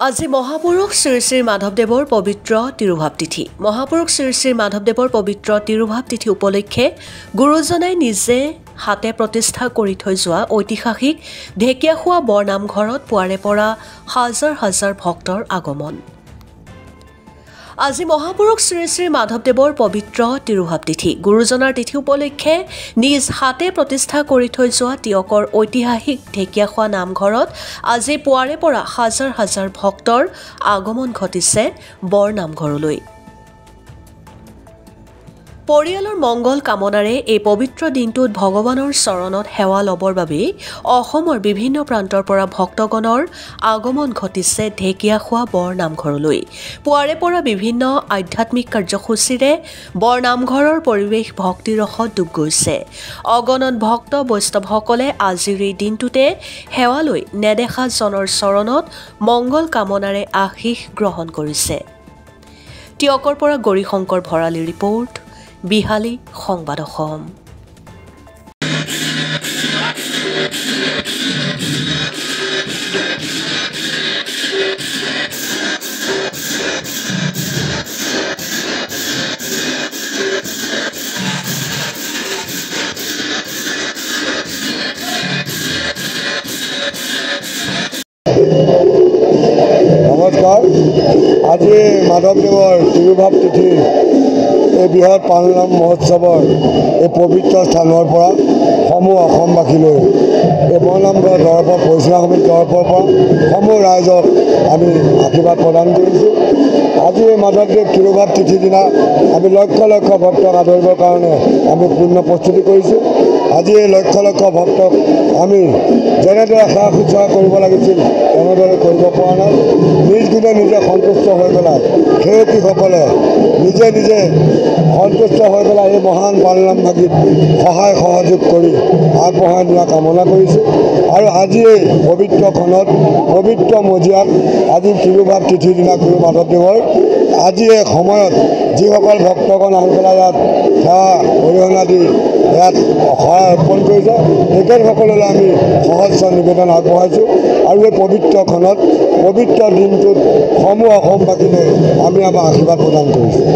আজি মহাপুৰুষ শ্ৰী শ্ৰী মাধৱদেৱৰ পবিত্ৰ তিৰুভাৱ তিথি। মহাপুৰুষ শ্ৰী শ্ৰী মাধৱদেৱৰ পবিত্ৰ তিৰুভাৱ তিথি উপলক্ষে গুৰুজনাই নিজে হাতে প্ৰতিষ্ঠা কৰি থৈ যোৱা ঐতিহাসিক ঢেকীয়াখোৱা বৰনামঘৰত পুৱাৰে পৰা হাজাৰ হাজাৰ ভক্তৰ আগমন। আজি মহাপুৰুষ শ্ৰী শ্ৰী মাধৱদেৱৰ পবিত্ৰ তিৰুভাৱ তিথি। গুৰুজনাৰ তিথি উপলক্ষে নিজ হাতে প্ৰতিষ্ঠা কৰি থৈ যোৱা তিয়কৰ ঐতিহাসিক ঢেকীয়াখোৱা নামঘৰত আজি পুৱাৰে পৰা হাজাৰ হাজাৰ ভক্তৰ আগমন ঘটিছে বৰনামঘৰলৈ। পৰিয়ালৰ মংগল কামনাৰে এই পবিত্ৰ দিনটোত ভগৱানৰ চৰণত সেৱা ল'বৰ বাবে অসমৰ বিভিন্ন প্ৰান্তৰ পৰা ভক্তগণৰ আগমন ঘটিছে ঢেকীয়াখোৱা বৰনামঘৰলৈ। পুৱাৰে পৰা বিভিন্ন আধ্যাত্মিক কাৰ্যসূচীৰে বৰনামঘৰৰ পৰিৱেশ ভক্তিৰসত ডুব গৈছে। অগণন ভক্ত বৈষ্ণৱসকলে আজিৰ এই দিনটোতে সেৱা লৈ নেদেখা জনৰ চৰণত মংগল কামনাৰে আশীষ গ্ৰহণ কৰিছে। তিয়কৰ পৰা গৌৰীশংকৰ ভৰালী ৰিপৰ্ট, বিহালী সংবাদ অসম। নমস্কাৰ। আজি মাধৱদেৱৰ তিৰুভাৱ তিথি এই বৃহৎ পালনাম মহোৎসৱৰ এই পবিত্ৰ স্থানৰ পৰা সমূহ অসমবাসীলৈ এই বৰনামঘৰ তৰফৰ পৰিচালনা সমিতিৰ তৰফৰ পৰা সমূহ ৰাইজক আমি আশীৰ্বাদ প্ৰদান কৰিছোঁ। আজি এই মাধৱদেৱ তিৰুভাৱ তিথিৰ দিনা আমি লক্ষ লক্ষ ভক্তক আদৰিবৰ কাৰণে আমি পূৰ্ণ প্ৰস্তুতি কৰিছোঁ। আজি এই লক্ষ লক্ষ ভক্তক আমি যেনেদৰে সেৱা শুশ্ৰূষা কৰিব লাগিছিল তেনেদৰে কৰিব পৰা নাই। নিজ গুণে নিজে সন্তুষ্ট হৈ পেলাই সেৱকীসকলে নিজে নিজে সন্তুষ্ট হৈ পেলাই এই মহান পালনাম ভাগিত সহায় সহযোগ কৰি আগবঢ়াই নিয়া কামনা কৰিছোঁ। আৰু আজি এই পবিত্ৰখনত পবিত্ৰ মজিয়াত আজি তিৰুভাৱ তিথিৰ দিনা গুৰু মাধৱদেৱৰ আজি এই সময়ত যিসকল ভক্তগণ আহি পেলাই ইয়াত সেৱা অৰিহণা দি ইয়াত সহায় অৰ্পণ কৰিছে তেখেতসকললৈ আমি সহস্ৰ নিবেদন আগবঢ়াইছোঁ। আৰু এই পবিত্ৰখনত পবিত্ৰ দিনটোত সমূহ অসমবাসীলৈ আমি আমাৰ আশীৰ্বাদ প্ৰদান কৰিছোঁ।